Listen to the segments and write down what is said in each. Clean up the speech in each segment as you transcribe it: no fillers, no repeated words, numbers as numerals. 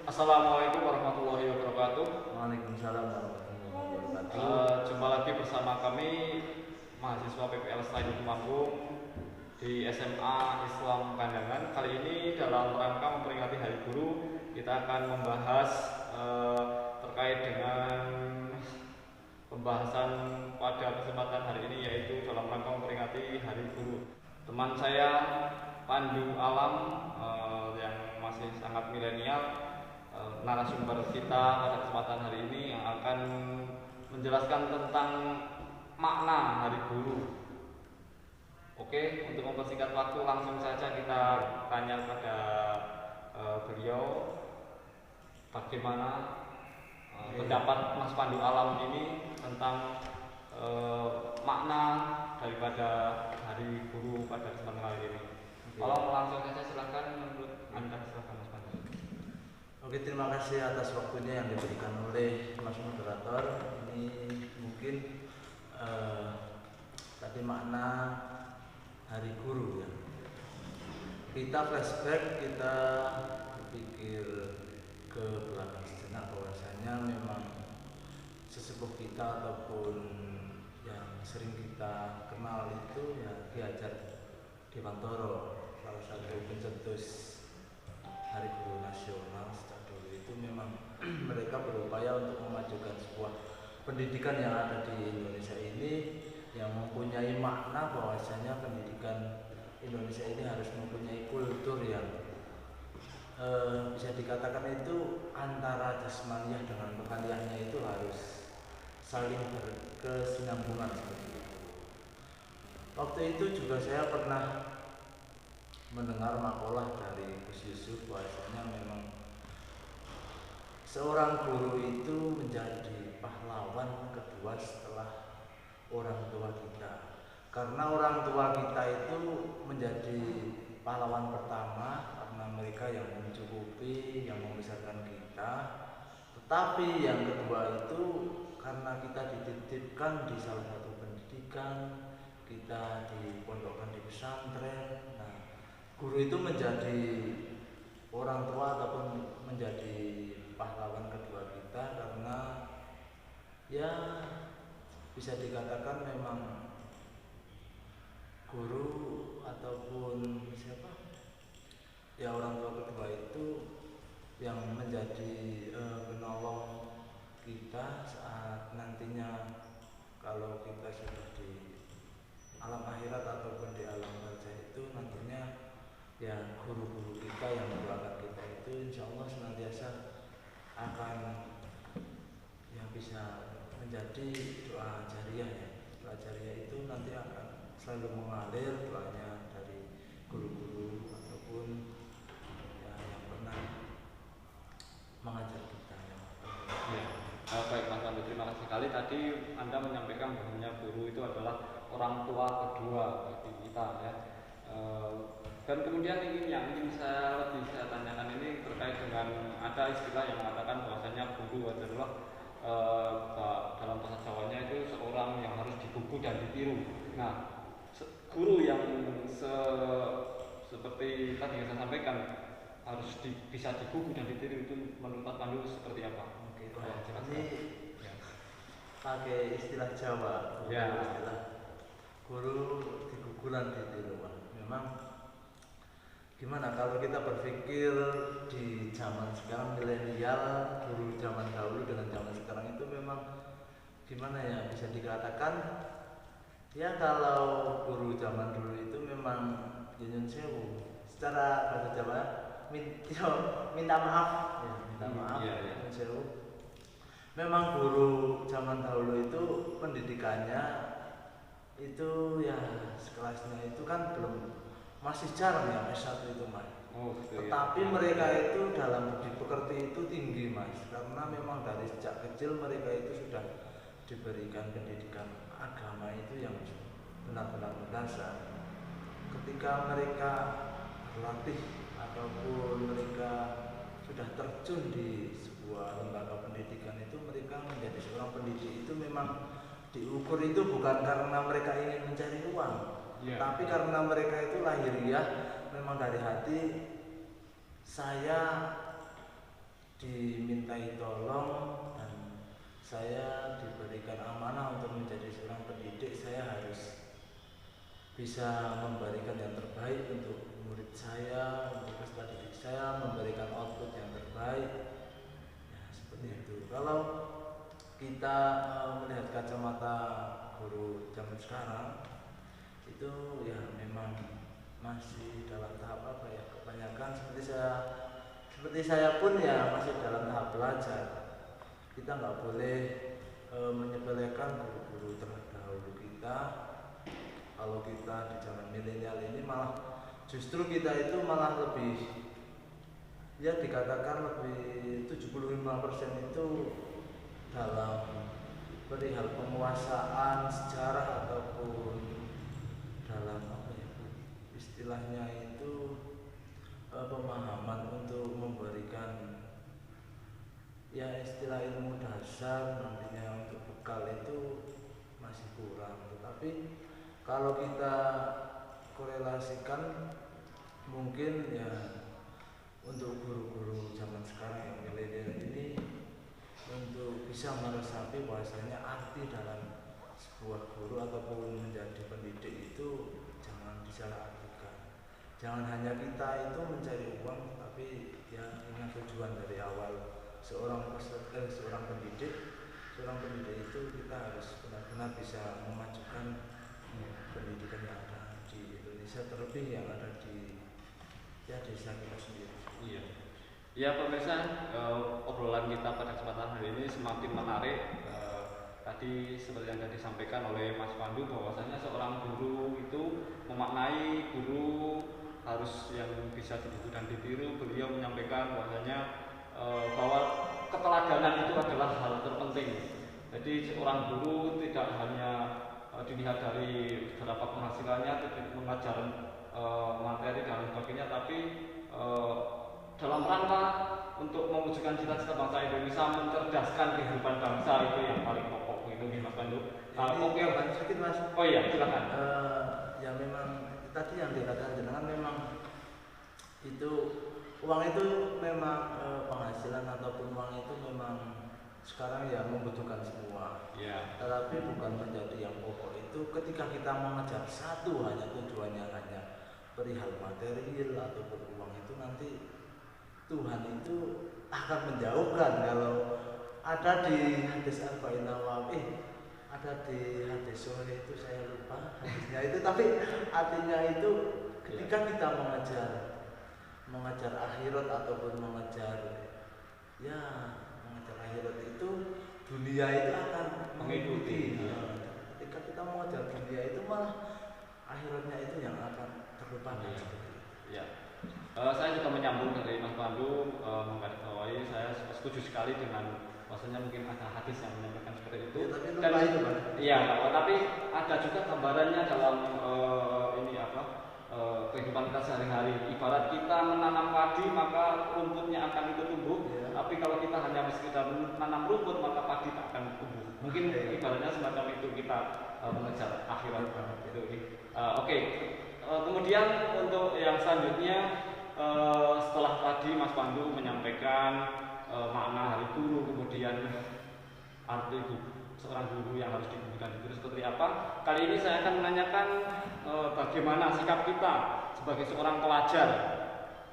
Assalamualaikum warahmatullahi wabarakatuh. Waalaikumsalam warahmatullahi wabarakatuh. Jumpa lagi bersama kami mahasiswa PPL Selain Temanggung di SMA Islam Kandangan. Kali ini dalam rangka memperingati Hari Guru, kita akan membahas terkait dengan pembahasan pada kesempatan hari ini, yaitu dalam rangka memperingati Hari Guru. Teman saya Pandu Alam yang masih sangat milenial, narasumber kita pada kesempatan hari ini yang akan menjelaskan tentang makna Hari Guru. Oke, untuk mempersingkat waktu langsung saja kita tanya kepada beliau bagaimana pendapat Mas Pandu Alam ini tentang makna daripada Hari Guru pada kesempatan kali ini. Kalau langsung saja silakan, menurut Anda silakan Mas Pandu. Oke, terima kasih atas waktunya yang diberikan oleh Mas Moderator. Ini mungkin tadi makna Hari Guru ya. Kita flashback, kita berpikir ke belakang sejenak bahwasanya memang sesepuh kita ataupun yang sering kita kenal itu ya Ki Hajar Dewantara, salah satu pencetus Hari Guru Nasional sejak dulu. Itu memang mereka berupaya untuk memajukan sebuah pendidikan yang ada di Indonesia ini, yang mempunyai makna bahwasanya pendidikan Indonesia ini harus mempunyai kultur yang bisa dikatakan itu antara jasmaniah dengan rohaniahnya itu harus saling berkesinambungan seperti itu. Waktu itu juga saya pernah mendengar makalah dari Gus Yusuf bahwasanya memang seorang guru itu menjadi pahlawan kedua setelah orang tua kita. Karena orang tua kita itu menjadi pahlawan pertama karena mereka yang mencukupi, yang membesarkan kita. Tetapi yang kedua itu karena kita dititipkan di salah satu pendidikan, kita dipondokkan di pesantren. Nah, guru itu menjadi orang tua ataupun menjadi pahlawan kedua kita karena ya bisa dikatakan memang guru ataupun siapa ya orang tua kedua itu yang menjadi penolong kita saat nantinya kalau kita sudah di alam akhirat ataupun di alam barzah itu nantinya ya guru-guru kita yang mendoakan kita itu insya Allah senantiasa akan yang bisa menjadi doa jariah ya. Doa jariah itu nanti akan selalu mengalir doanya dari guru-guru ataupun ya yang pernah mengajar kita ya. Baik Mas Pandu, terima kasih sekali. Tadi Anda menyampaikan bahwa guru itu adalah orang tua kedua bagi kita ya. Dan kemudian ingin saya tanyakan ini terkait dengan ada istilah yang mengatakan bahwasanya guru adalah dalam bahasa Jawanya itu seorang yang harus dibubu dan ditiru. Nah, guru yang seperti tadi yang saya sampaikan harus bisa digugu dan ditiru, itu menurut Mas Pandu seperti apa? Oke, ini ya, pakai istilah Jawa, ya. Istilah guru digugu dan ditiru. Memang gimana kalau kita berpikir di zaman sekarang milenial, guru zaman dahulu dengan zaman sekarang itu memang gimana ya, bisa dikatakan ya kalau guru zaman dulu itu memang nyun sewu secara bahasa Jawa minta maaf ya, minta maaf nyun sewu. Memang guru zaman dahulu itu pendidikannya itu ya sekelasnya itu kan belum, masih jarang ya S1 itu Mas. Tetapi mereka itu dalam budi pekerti itu tinggi Mas, karena memang dari sejak kecil mereka itu sudah diberikan pendidikan agama itu yang benar-benar mendasar. Ketika mereka berlatih ataupun mereka sudah terjun di sebuah lembaga pendidikan itu, mereka menjadi seorang pendidik itu memang diukur itu bukan karena mereka ingin mencari uang, tapi karena mereka itu lahiriah memang dari hati saya dimintai tolong dan saya diberikan amanah untuk menjadi seorang pendidik, saya harus bisa memberikan yang terbaik untuk murid saya, untuk peserta didik saya, memberikan output yang terbaik. Ya, seperti itu. Kalau kita melihat kacamata guru zaman sekarang, itu ya memang masih dalam tahap apa ya, kebanyakan seperti saya pun ya masih dalam tahap belajar. Kita nggak boleh menyepelekan guru-guru terdahulu kita. Kalau kita di zaman milenial ini malah justru kita itu malah lebih, ya dikatakan lebih 75% itu dalam perihal penguasaan sejarah ataupun dalam apa ya istilahnya itu pemahaman untuk memberikan ya istilah ilmu dasar nantinya untuk bekal itu masih kurang. Tetapi kalau kita korelasikan mungkin ya untuk guru-guru zaman sekarang yang milenial ini untuk bisa meresapi bahwasanya arti dalam sebuah guru ataupun menjadi pendidik itu jangan disalahartikan. Jangan hanya kita itu mencari uang, tapi ya ingat tujuan dari awal seorang pendidik itu kita harus benar-benar bisa memajukan pendidikan yang ada di Indonesia, terlebih yang ada di ya desa kita sendiri. Iya. Ya pemirsa, obrolan kita pada kesempatan hari ini semakin menarik. Tadi seperti yang tadi disampaikan oleh Mas Pandu bahwasanya seorang guru itu memaknai guru harus yang bisa ditiru dan ditiru. Beliau menyampaikan bahwasanya bahwa keteladanan itu adalah hal terpenting. Jadi seorang guru tidak hanya dilihat dari berapa penghasilannya, mengajar materi dan sebagainya, tapi dalam rangka untuk mewujudkan cita-cita bangsa Indonesia, mencerdaskan kehidupan bangsa, itu yang paling pokok itu Mas Pandu. Oke, sedikit Mas. Oh iya, silakan. Ya memang tadi yang dikatakan jenengan memang itu uang itu memang penghasilan ataupun uang itu memang sekarang ya membutuhkan semua. Yeah. Tetapi bukan menjadi yang pokok itu ketika kita mengejar satu hanya tujuannya hanya perihal material ataupun uang itu, nanti Tuhan itu akan menjauhkan. Kalau ada di hadis Arba'in Nawawi, ada di hadis sore itu saya lupa hadisnya itu, tapi artinya itu ketika kita mengejar akhirat ataupun mengejar akhirat itu, dunia itu akan mengikuti. Ketika kita mengejar dunia itu, malah akhiratnya itu yang akan terlupakan. Ya. Saya juga menyambung dari Mas Pandu, menggarisbawahi saya setuju sekali dengan bahwasanya mungkin ada hadis yang menyampaikan seperti itu. Ya, tapi lupa itu, Pak. Iya, tapi ada juga gambarannya dalam kehidupan kita sehari-hari. Ibarat kita menanam padi, maka rumputnya akan ikut tumbuh. Ya. Tapi kalau kita hanya sekedar menanam rumput, maka padi tak akan tumbuh. Mungkin ibaratnya semacam itu kita mengejar akhirat. Oke. Kemudian untuk yang selanjutnya, setelah tadi Mas Pandu menyampaikan makna hari guru, kemudian arti seorang guru yang harus diberikan itu seperti apa. Kali ini saya akan menanyakan bagaimana sikap kita sebagai seorang pelajar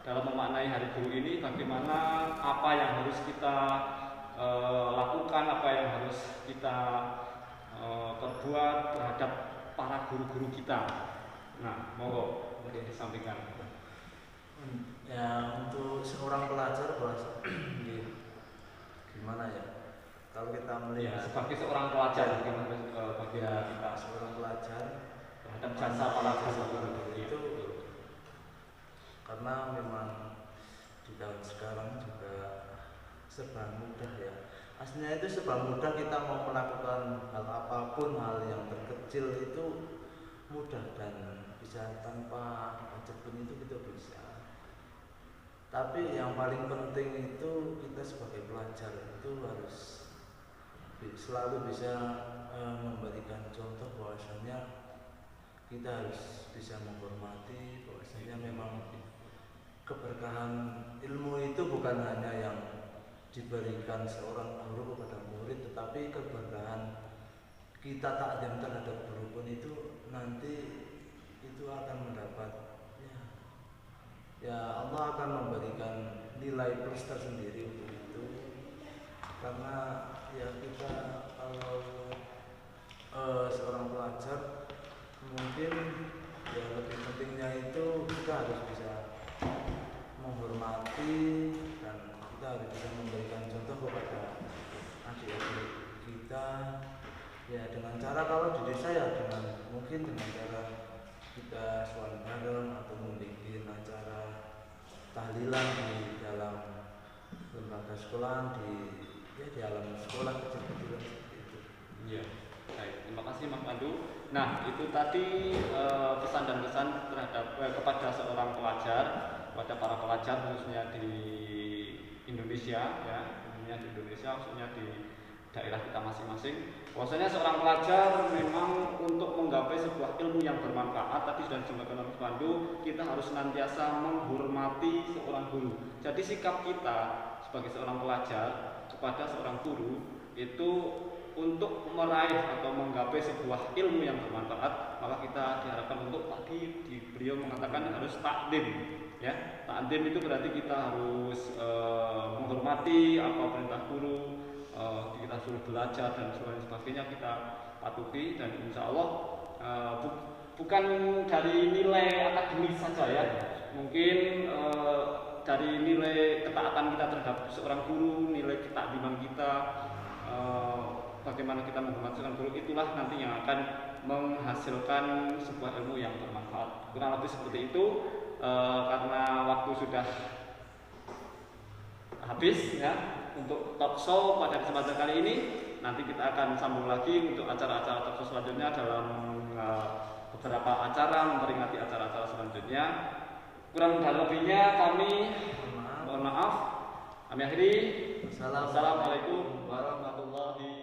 dalam memaknai hari guru ini. Bagaimana apa yang harus kita lakukan, apa yang harus kita perbuat terhadap para guru-guru kita. Nah, monggo mungkin disampaikan. Ya, untuk seorang pelajar gimana ya? Kalau kita melihat sebagai seorang pelajar, bagaimana kita seorang pelajar terhadap jasa para guru itu, karena memang di tahun sekarang juga serba mudah ya. Aslinya itu serba mudah, kita mau melakukan hal apapun, hal yang terkecil itu mudah dan bisa tanpa budget pun itu kita bisa. Tapi yang paling penting itu kita sebagai pelajar itu harus selalu bisa memberikan contoh bahwasanya kita harus bisa menghormati, bahwasanya memang keberkahan ilmu itu bukan hanya yang diberikan seorang guru kepada murid, tetapi keberkahan kita takdim terhadap guru pun itu nanti itu akan mendapat ya Allah akan memberikan nilai plus tersendiri untuk itu, karena ya kita kalau seorang pelajar mungkin ya lebih pentingnya itu kita harus bisa menghormati dan kita harus bisa memberikan contoh kepada adik-adik kita ya dengan cara kalau di desa ya mungkin dengan cara kita sholat bareng atau membuat acara tahlilan di dalam lembaga sekolahan di alam sekolah kecil-kecilan seperti itu. Iya. Baik, terima kasih Mas Pandu. Nah, itu tadi pesan dan kesan terhadap kepada seorang pelajar, kepada para pelajar khususnya di Indonesia ya, khususnya di daerah kita masing-masing. Bahwasanya seorang pelajar memang untuk menggapai sebuah ilmu yang bermanfaat, tadi sudah disampaikan oleh Mas Pandu, kita harus senantiasa menghormati seorang guru. Jadi sikap kita sebagai seorang pelajar kepada seorang guru itu untuk meraih atau menggapai sebuah ilmu yang bermanfaat, maka kita diharapkan untuk tadi beliau mengatakan harus takdim ya. Takdim itu berarti kita harus menghormati apa perintah guru, kita suruh belajar dan sebagainya kita patuhi, dan insya Allah bukan dari nilai akademis saja ya, mungkin dari nilai ketaatan kita terhadap seorang guru, nilai ketakdiman kita, bagaimana kita menghormati seorang guru, itulah nanti yang akan menghasilkan sebuah ilmu yang bermanfaat. Kurang lebih seperti itu. Karena waktu sudah habis ya untuk talk show pada kesempatan kali ini, nanti kita akan sambung lagi untuk acara-acara talk show selanjutnya dalam beberapa acara memperingati acara-acara selanjutnya. Kurang dan lebihnya kami mohon maaf. Kami akhiri. Assalamualaikum warahmatullahi wabarakatuh.